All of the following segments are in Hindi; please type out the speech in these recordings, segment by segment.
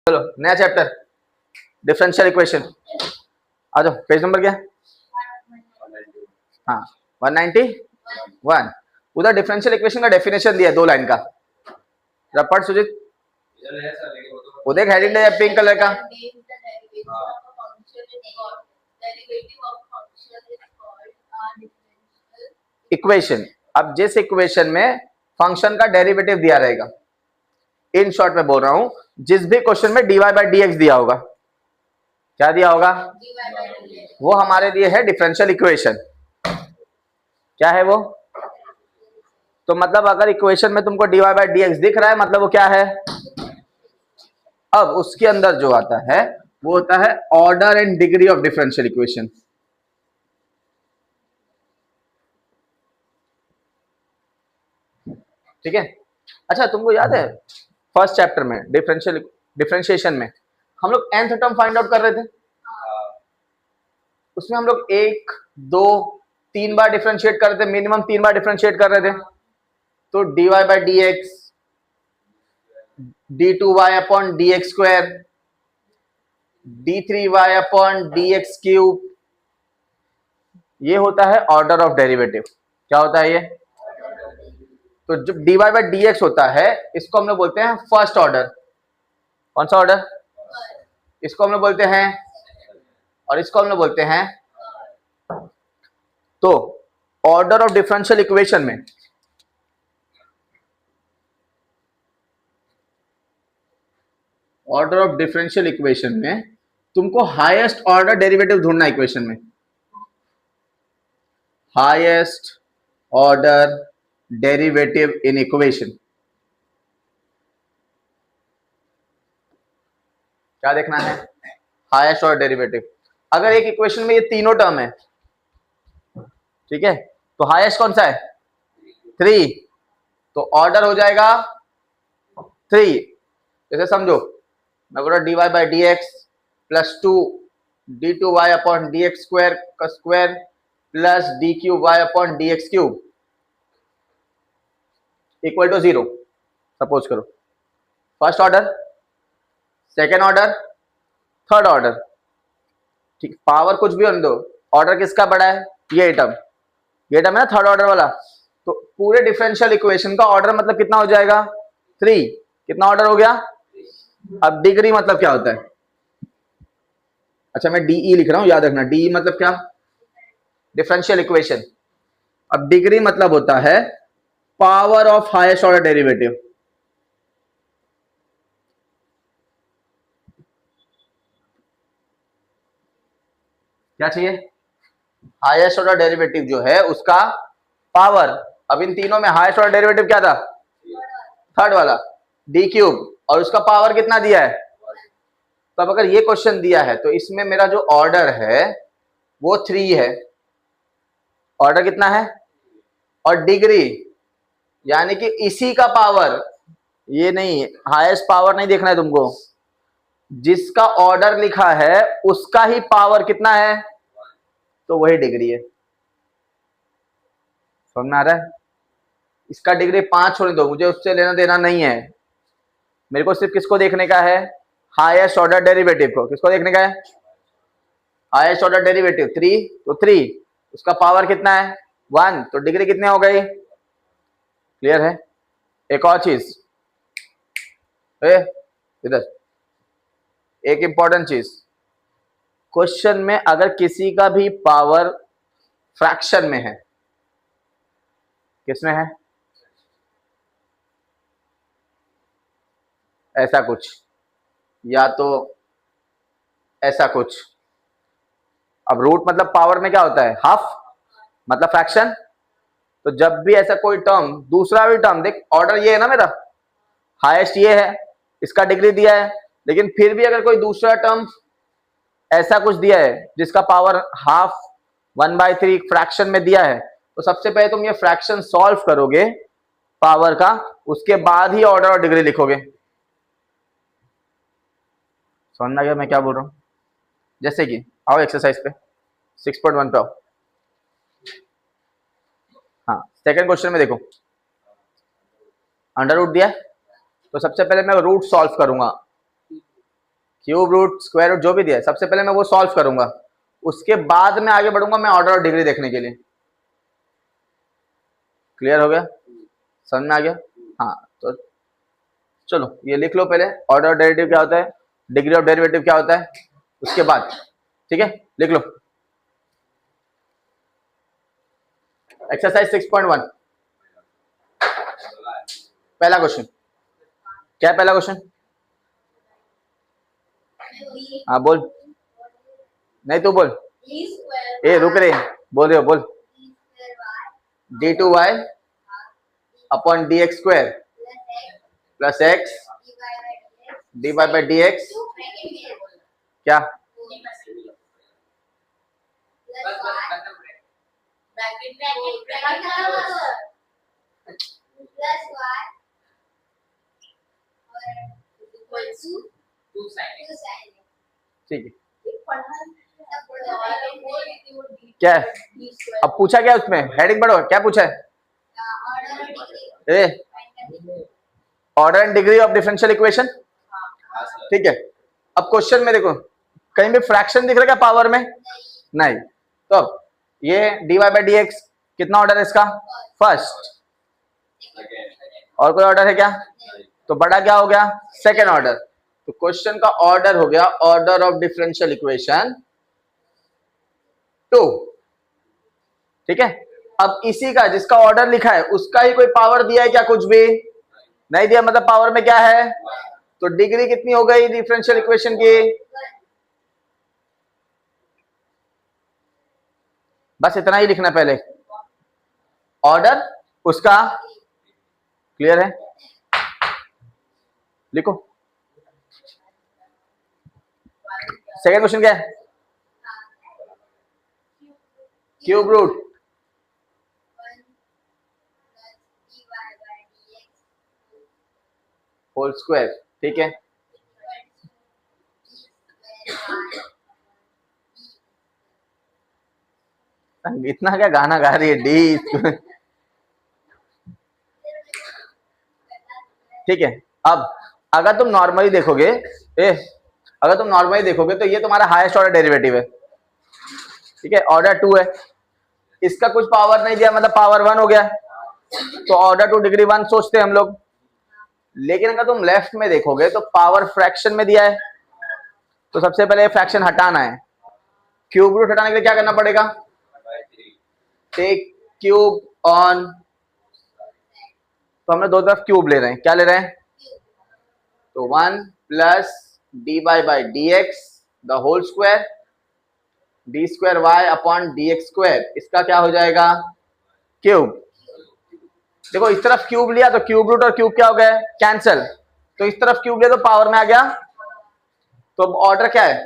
चलो नया चैप्टर डिफरेंशियल इक्वेशन। आ जाओ, पेज नंबर क्या? हाँ 191। उधर डिफरेंशियल इक्वेशन का डेफिनेशन दिया 2 लाइन का, पढ़ सुजीत। वो देख हेडिंग है पिंक कलर का। इक्वेशन, अब जिस इक्वेशन में फंक्शन का डेरिवेटिव दिया रहेगा, इन शॉर्ट में बोल रहा हूं, जिस भी क्वेश्चन में dy बाई डी एक्स दिया होगा, क्या दिया होगा, वो हमारे लिए है डिफरेंशियल इक्वेशन। क्या है वो? तो मतलब अगर इक्वेशन में तुमको dy बाई डी एक्स दिख रहा है, मतलब वो क्या है? अब उसके अंदर जो आता है वो होता है order and degree of differential equation. ठीक है। अच्छा, तुमको याद है फर्स्ट चैप्टर में डिफरेंशिएशन में हम लोग nth टर्म फाइंड आउट कर रहे थे, उसमें हम लोग 1 2 3 बार डिफरेंशिएट कर रहे थे, मिनिमम 3 बार डिफरेंशिएट कर रहे थे। तो dy by D x, d2y upon D X square, d3y upon D X cube, ये होता है ऑर्डर ऑफ डेरिवेटिव। क्या होता है ये? तो जब dy बाई डी एक्स होता है, इसको हम लोग बोलते हैं फर्स्ट ऑर्डर। कौन सा ऑर्डर? इसको हम लोग बोलते हैं, और इसको हम लोग बोलते हैं। तो ऑर्डर ऑफ डिफरेंशियल इक्वेशन में तुमको हाईएस्ट ऑर्डर डेरिवेटिव ढूंढना इक्वेशन में, highest order derivative in equation. क्या देखना है? Highest order derivative. अगर एक इक्वेशन में ये तीनों टर्म है, ठीक है, तो हाईएस्ट कौन सा है? 3, तो ऑर्डर हो जाएगा 3। जैसे समझो, मैं बोल रहा D Y by D X plus 2 D two Y upon D X square का square plus D cube Y upon D X cube equal to 0। Suppose करो first order, second order, third order. ठीक, पावर कुछ भी होने दो, ऑर्डर किसका बड़ा है? ये टर्म है ना थर्ड ऑर्डर वाला। तो पूरे डिफरेंशियल इक्वेशन का ऑर्डर मतलब कितना हो जाएगा? 3। कितना ऑर्डर हो गया? अब डिग्री मतलब क्या होता है? अच्छा, मैं डीई लिख रहा हूं, याद रखना। डीई मतलब क्या? Differential equation. अब डिग्री मतलब होता है power of highest order derivative. क्या चाहिए? हाईएस्ट ऑर्डर डेरिवेटिव जो है उसका पावर। अब इन तीनों में हाईएस्ट ऑर्डर डेरिवेटिव क्या था? थर्ड वाला, डी क्यूब, और उसका पावर कितना दिया है? तो अब अगर ये क्वेश्चन दिया है तो इसमें मेरा जो ऑर्डर है वो 3 है। ऑर्डर कितना है? और डिग्री यानी कि इसी का पावर, ये नहीं, हाईएस्ट पावर नहीं देखना है तुमको, जिसका ऑर्डर लिखा है उसका ही पावर कितना है, तो वही डिग्री है। समझ में आ रहा है? इसका डिग्री 5 छोड़ दो, मुझे उससे लेना देना नहीं है। मेरे को सिर्फ किसको देखने का है? हाईएस्ट ऑर्डर डेरिवेटिव को। किसको देखने का है? हाईएस्ट ऑर्डर डेरिवेटिव 3, तो 3 उसका पावर कितना है? 1, तो डिग्री कितनी हो गई? क्लियर है? एक और चीज, इधर एक इंपॉर्टेंट चीज, क्वेश्चन में अगर किसी का भी पावर फ्रैक्शन में है, किसमें है? ऐसा कुछ, या तो ऐसा कुछ। अब रूट मतलब पावर में क्या होता है? हाफ, मतलब फ्रैक्शन। तो जब भी ऐसा कोई टर्म, दूसरा भी टर्म, देख ऑर्डर ये है ना मेरा, हाईएस्ट ये है, इसका डिग्री दिया है, लेकिन फिर भी अगर कोई दूसरा टर्म ऐसा कुछ दिया है जिसका पावर हाफ 1/3 फ्रैक्शन में दिया है, तो सबसे पहले तुम ये फ्रैक्शन सॉल्व करोगे पावर का, उसके बाद ही ऑर्डर और डिग्री लिखोगे। समझ में आ गया मैं क्या बोल रहा हूं? जैसे कि आओ एक्सरसाइज पे 6.1 पे आओ। हाँ, सेकंड क्वेश्चन में देखो, अंडर रूट दिया है, तो सबसे पहले मैं रूट सॉल्व करूंगा। क्यूब रूट, स्क्वायर रूट जो भी दिया है, सबसे पहले मैं वो सॉल्व करूंगा, उसके बाद में आगे बढ़ूंगा मैं ऑर्डर और डिग्री देखने के लिए। क्लियर हो गया, समझ में आ गया? हाँ तो चलो ये लिख लो पहले, ऑर्डर ऑफ डेरिवेटिव क्या होता है, डिग्री ऑफ डेरिवेटिव क्या होता है, उसके बाद ठीक है लिख लो। एक्सरसाइज 6.1 पहला क्वेश्चन क्या है? पहला क्वेश्चन हाँ बोल, नहीं तू बोल, ए रुक रे, बोल रहे हो बोल। d2y upon D X square plus X D Y by D X क्या? ठीक है क्या है? अब पूछा क्या उसमें, हेडिंग पढ़ो क्या पूछा है? A order and degree of differential equation, ठीक है। अब क्वेश्चन में देखो कहीं भी फ्रैक्शन दिख रहा है क्या पावर में? नहीं। तो ये D Y by D X कितना ऑर्डर है इसका? फर्स्ट। और कोई ऑर्डर है क्या? तो बड़ा क्या हो गया? Second order. तो क्वेश्चन का ऑर्डर हो गया ऑर्डर ऑफ डिफरेंशियल इक्वेशन 2, ठीक है। अब इसी का जिसका ऑर्डर लिखा है उसका ही कोई पावर दिया है क्या? कुछ भी नहीं दिया, मतलब पावर में क्या है? तो डिग्री कितनी हो गई डिफरेंशियल इक्वेशन की? बस इतना ही लिखना पहले, ऑर्डर उसका। क्लियर है? लिखो। सेकेंड क्वेश्चन क्या है? क्यूब रूट होल स्क्वायर, ठीक है। इतना क्या गाना गा रही है डी ठीक है। अब अगर तुम नॉर्मली देखोगे, अगर तुम नॉर्मली देखोगे तो ये तुम्हारा हाईएस्ट ऑर्डर डेरिवेटिव है, ठीक है, ऑर्डर 2 है, इसका कुछ पावर नहीं दिया, मतलब पावर 1 हो गया, तो ऑर्डर 2 डिग्री 1 सोचते हैं हम लोग। लेकिन अगर तुम लेफ्ट में देखोगे तो पावर फ्रैक्शन में दिया है, तो सबसे पहले फ्रैक्शन हटाना है। क्यूब रूट हटाने के लिए क्या करना पड़ेगा? टेक क्यूब ऑन, तो हमने दो तरफ क्यूब ले रहे हैं, क्या ले रहे हैं? तो 1 plus D Y by D X the whole square D square Y upon D X square, इसका क्या हो जाएगा? क्यूब। देखो इस तरफ क्यूब लिया तो क्यूब रूट और क्यूब क्या हो गए? कैंसल। तो इस तरफ क्यूब लिया तो पावर में आ गया, तो ऑर्डर क्या है?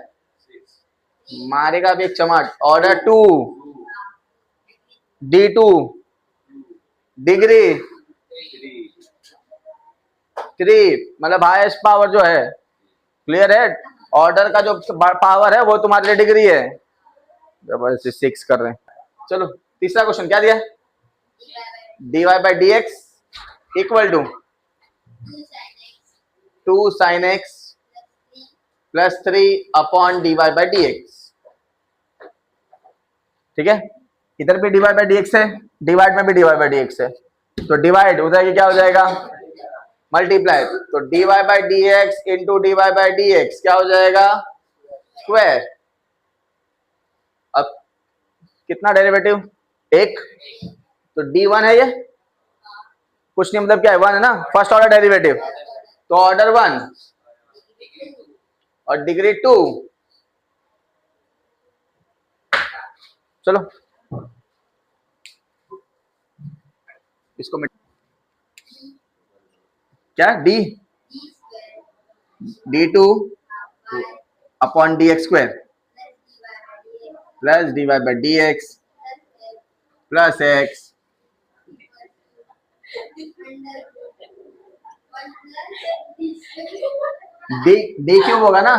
मारेगा भी एक चमाट। ऑर्डर 2 D2 डिग्री 3, मतलब हाईएस्ट पावर जो है। क्लियर है? ऑर्डर का जो पावर है वो तुम्हारे लिए डिग्री है। जबरदस्ती 6 कर रहे हैं। चलो तीसरा क्वेश्चन क्या दिया? D Y by D X equal to 2 sine X plus 3 upon D Y by D X, ठीक है। इधर भी डिवाइड बाई डी एक्स है, डिवाइड में भी डिवाइड बाई डी एक्स है, तो डिवाइड उधर की क्या हो जाएगा? मल्टीप्लाई। तो D Y by D X into D Y by D X क्या हो जाएगा? स्क्वायर। अब कितना डेरिवेटिव? एक, तो D1 है, ये कुछ नहीं, मतलब क्या है? 1 है ना, फर्स्ट ऑर्डर डेरिवेटिव, तो ऑर्डर 1 और डिग्री 2। चलो इसको क्या? D2 upon D X square plus D Y by D X plus X, D cube होगा ना,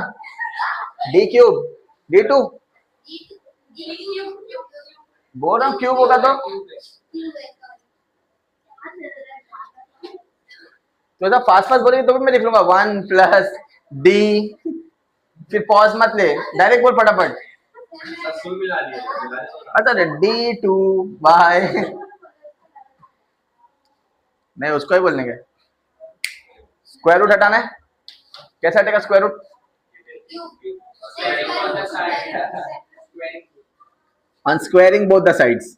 डी क्यूब D2 बोल रहा हूँ, क्यूब होगा तो ऐसा फास्ट फास्ट बोलेंगे तो भी मैं लिख लूंगा 1 प्लस डी फिर पॉज मत ले, डायरेक्ट बोल फटाफट। अच्छा d2y, नहीं उसको ही बोलने के। स्क्वायर रूट हटाना है, कैसे हटेगा square root? Unsquaring both the sides.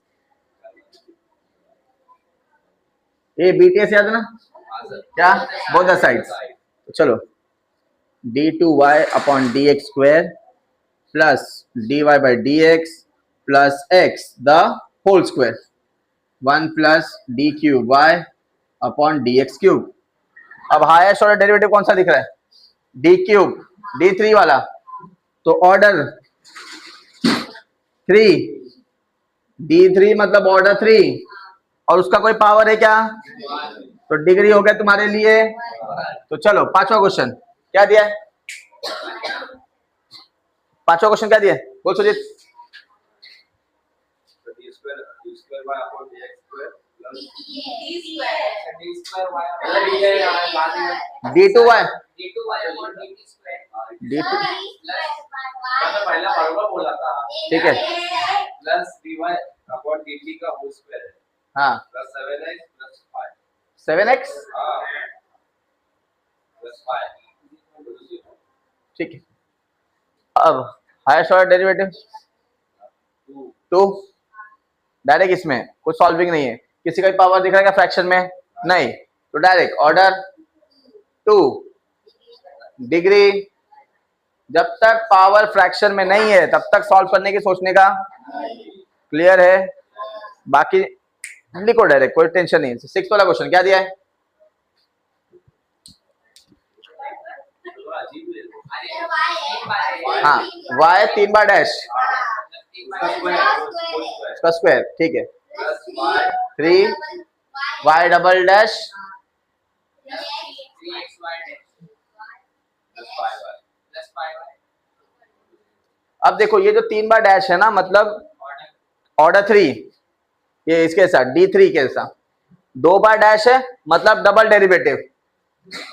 ये BTS याद है ना क्या? Both the sides. तो चलो d2y upon dx square plus dy by dx plus x the whole square 1 plus d cube y upon dx cube. अब हाईएस्ट ऑर्डर डेरिवेटिव कौन सा दिख रहा है? d क्यूब, d3 वाला, तो ऑर्डर 3, d3 मतलब ऑर्डर 3, और उसका कोई पावर है क्या? तो डिग्री हो गया तुम्हारे लिए। तो चलो पांचवा क्वेश्चन क्या दिया है? पांचवा क्वेश्चन क्या दिया है? बोल सुजीत। d2y ठीक है, प्लस dy अपॉन dt का होल स्क्वायर है, हाँ plus 7x plus 5, 7x plus 5, ठीक है। अब हाईएस्ट ऑर्डर डेरिवेटिव 2, डायरेक्ट इसमें कुछ सॉल्विंग नहीं है। किसी का भी पावर दिख रहा है क्या फ्रैक्शन में? नहीं, तो डायरेक्ट ऑर्डर 2 डिग्री। जब तक पावर फ्रैक्शन में नहीं है तब तक सॉल्व करने की सोचने का। क्लियर है? बाकी लिखो डायरेक्ट, कोई टेंशन नहीं। 6 वाला क्वेश्चन क्या दिया है? हाँ y 3 बार डैश इसका स्क्वायर, ठीक है, 3 y डबल डैश अब देखो ये जो 3 बार डैश है ना, मतलब ऑर्डर 3, ये इसके साथ d3 के साथ 2 बार डैश है मतलब डबल डेरिवेटिव,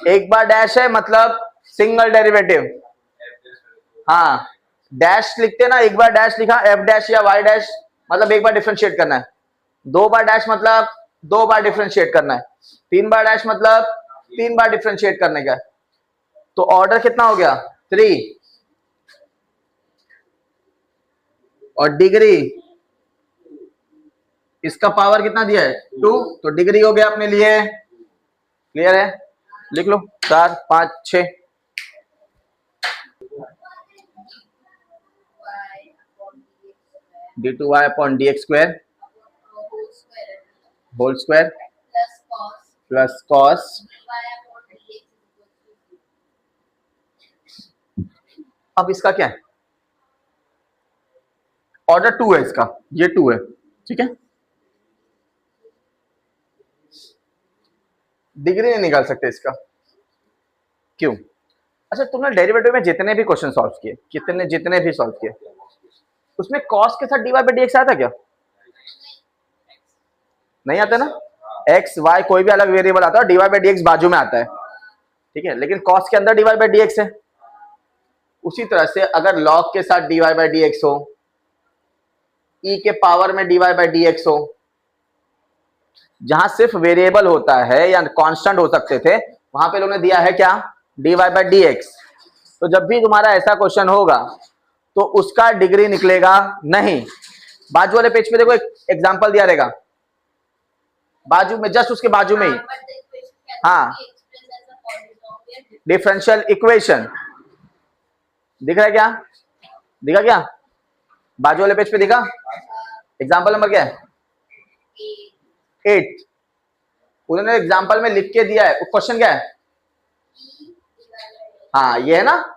1 बार डैश है मतलब सिंगल डेरिवेटिव। हाँ डैश लिखते ना, 1 बार डैश लिखा f डैश या y डैश मतलब 1 बार डिफरेंशिएट करना है, 2 बार डैश मतलब 2 बार डिफरेंशिएट करना है, 3 बार डैश मतलब 3 बार डिफरेंशिएट करने का। तो ऑर्डर कितना हो गया? 3, और डिग्री इसका पावर कितना दिया है? 2, तो डिग्री हो गया अपने लिए। क्लियर है? लिख लो 4 5 6। d2y upon dx square whole square plus cos. अब इसका क्या है? ऑर्डर 2 है इसका, ये 2 है, ठीक है। डिग्री नहीं निकाल सकते इसका, क्यों? अच्छा तुमने डेरिवेटिव में जितने भी क्वेश्चन सॉल्व किए, जितने भी सॉल्व किए, उसमें कॉस के साथ dy बाई dx आया था क्या? नहीं आता ना। x y कोई भी अलग वेरिएबल आता है, dy बाई dx बाजू में आता है, ठीक है, लेकिन कॉस के अंदर dy बाई dx है। उसी तरह से अगर log के साथ dy बाई dx हो, e के पावर में dy बाई dx हो, जहां सिर्फ वेरिएबल होता है या कांस्टेंट हो सकते थे, वहां पे लोगों ने दिया है क्या? dy by dx। तो जब भी तुम्हारा ऐसा क्वेश्चन होगा तो उसका डिग्री निकलेगा नहीं। बाजू वाले पेज पे देखो एक एग्जांपल दिया रहेगा, बाजू में, जस्ट उसके बाजू में ही, हाँ डिफरेंशियल इक्वेशन दिख रहा है क्या? दिखा क्या? बाजू वाले पेज पे दिखा? एग्जांपल नंबर क्या है? 8। उन्होंने एग्जांपल में लिख के दिया है, क्वेश्चन क्या है? हाँ ये है ना।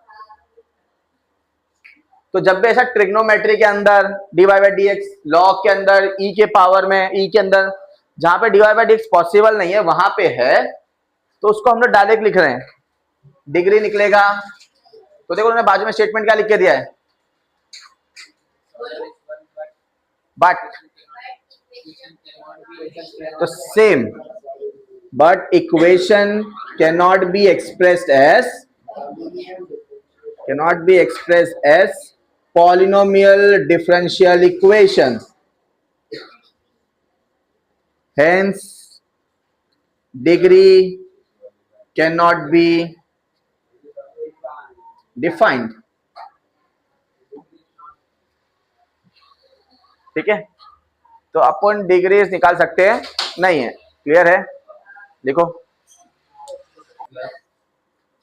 तो जब भी ऐसा ट्रिग्नोमेट्री के अंदर dy बाई dx, लॉग के अंदर e के पावर में, e के अंदर जहां पे dy बाई dx पॉसिबल नहीं है वहां पे है, तो उसको हम लोग डायरेक्ट लिख रहे हैं, डिग्री निकलेगा। तो देखो उन्होंने बाजू में स्टेटमेंट क्या लिख के दिया है? बट, तो same, but equation can not be expressed as cannot be expressed as polynomial differential equation. Hence, degree cannot be defined. ठीक है, तो अपन डिग्रीज निकाल सकते हैं नहीं है, क्लियर है? देखो,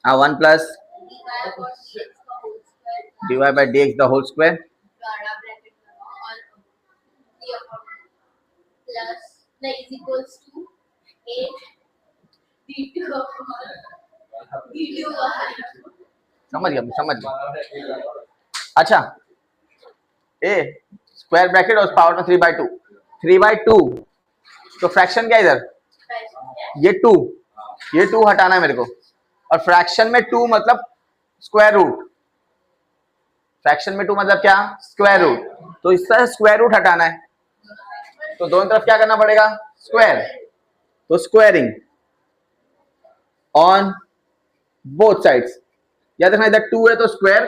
हाँ 1 plus dy by dx the whole square समझ गया। अच्छा, ए स्क्वायर ब्रैकेट और पावर में 3/2, 3/2 तो फ्रैक्शन क्या है इधर? ये 2 हटाना है मेरे को, और फ्रैक्शन में 2 मतलब स्क्वायर रूट, फ्रैक्शन में 2 मतलब क्या? स्क्वायर रूट, तो इसका स्क्वायर रूट हटाना है, तो दोनों तरफ क्या करना पड़ेगा? स्क्वायर, तो स्क्वायरिंग ऑन बोथ साइड्स। याद रखना इधर 2 है तो स्क्वायर,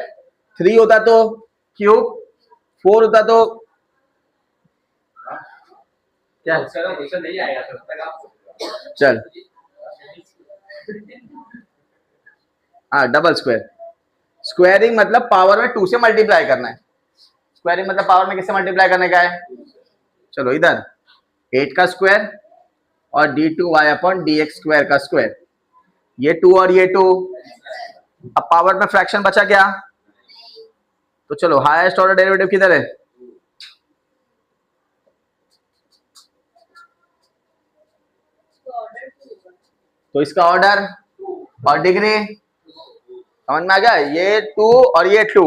3 होता तो क्यूब, 4 होता तो क्या? नहीं आएगा तब तक आप चल हाँ डबल स्क्वायर, स्क्वायरिंग मतलब पावर में 2 से मल्टीप्लाई करना है, स्क्वायरिंग मतलब पावर में किससे मल्टीप्लाई करने का है? चलो इधर 8 का स्क्वायर और d2y अपॉन dx स्क्वायर का स्क्वायर, ये 2 और ये 2, अब पावर में फ्रैक्शन बचा क्या? तो चलो हाईएस्ट ऑर्डर डेरिवेटिव किधर है? तो इसका ऑर्डर और डिग्री समझ में आ गया? ये 2 और ये 2,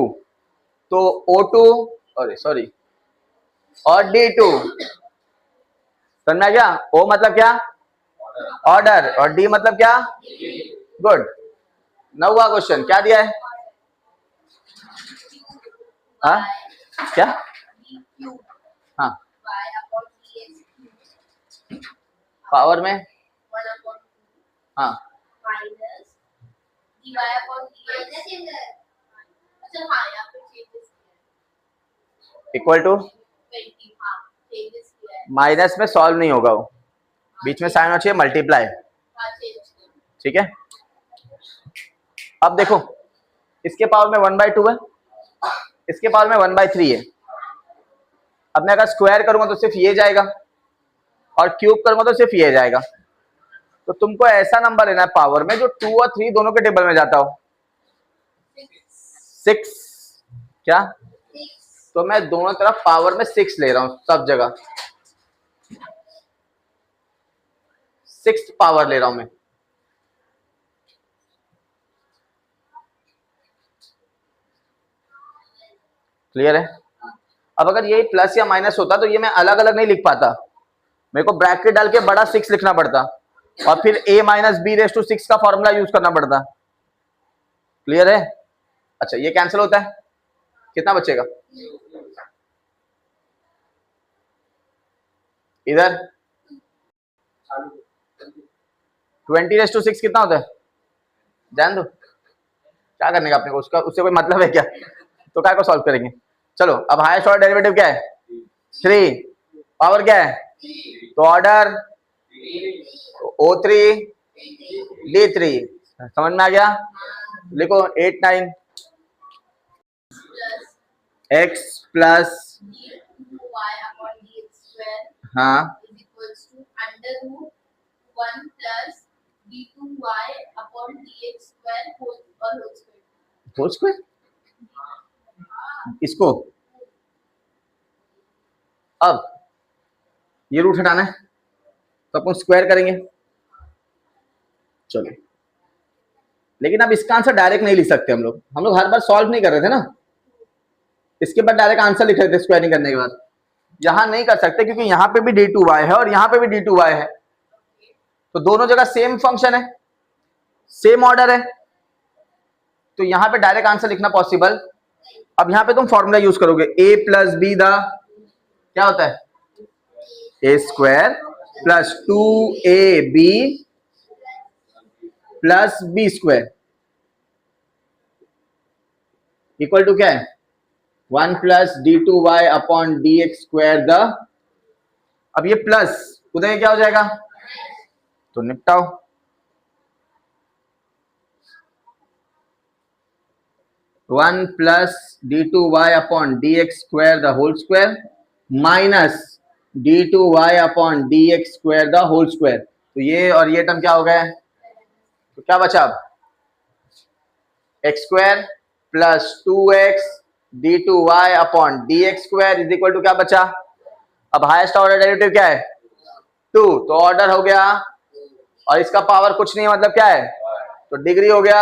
तो O2 सॉरी और D2 समझ में आ गया? O मतलब क्या? ऑर्डर, और D मतलब क्या? गुड। 9वां क्वेश्चन क्या दिया है? हाँ क्या? हाँ पावर में हाँ इक्वल टू माइनस में सॉल्व नहीं होगा, वो बीच में साइन होना चाहिए मल्टीप्लाई, ठीक है? अब देखो इसके पावर में 1/2 है, इसके पावर में 1/3 है। अब मैं अगर स्क्वायर करूंगा तो सिर्फ ये जाएगा, और क्यूब करूंगा तो सिर्फ ये जाएगा, तो तुमको ऐसा नंबर लेना है पावर में जो 2 और 3 दोनों के टेबल में जाता हो। 6 क्या? तो मैं दोनों तरफ पावर में 6 ले रहा हूं, सब जगह 6 पावर ले रहा हूं मैं। क्लियर है? अब अगर ये प्लस या माइनस होता तो ये मैं अलग अलग नहीं लिख पाता, मेरे को ब्रैकेट डाल के बड़ा 6 लिखना पड़ता, और फिर a minus B raise to 6 का फॉर्मूला यूज करना पड़ता। क्लियर है? अच्छा ये कैंसिल होता है, कितना बचेगा? इधर 20⁻⁶ कितना होता है? जान दो, क्या करने का अपने को, उसका उससे कोई मतलब है क्या? तो क्या को सॉल्व करेंगे? चलो अब हाईएस्ट ऑर्डर डेरिवेटिव क्या है? 3, पावर क्या है? तो ऑर्डर O3 D3, समझ में आ गया? लिखो 8 9 x प्लस हाँ होल स्क्वायर, इसको अब ये रूट हटाना है तो अपन स्क्वायर करेंगे। चलो लेकिन अब इसका आंसर डायरेक्ट नहीं लिख सकते हम लोग हर बार सॉल्व नहीं कर रहे थे ना, इसके बाद डायरेक्ट आंसर लिख रहे थे स्क्वायरिंग करने के बाद। यहां नहीं कर सकते क्योंकि यहाँ पे भी d2y है और यहाँ पे भी d2y है, तो दोनों जगह सेम फंक्शन है, सेम ऑर्डर है, तो यहाँ पे डायरेक्ट आंसर लिखना पॉसिबल। अब यहाँ पे तुम फॉर्मूला यूज करोगे a प्लस बी द क्या होता है? a square plus 2ab plus B square, equal to क्या है 1 plus d2y upon dx square the, अब ये प्लस उधर ये क्या हो जाएगा, तो निपटाओ। One plus d2y upon dx square the whole square minus d2y upon dx square the whole square, तो ये और ये टर्म क्या हो गया, तो क्या बचा अब x square plus 2x d2y upon dx square is equal to क्या बचा, अब हाईएस्ट ऑर्डर डेरिवेटिव क्या है 2, तो ऑर्डर हो गया और इसका पावर कुछ नहीं है, मतलब क्या है, तो डिग्री हो गया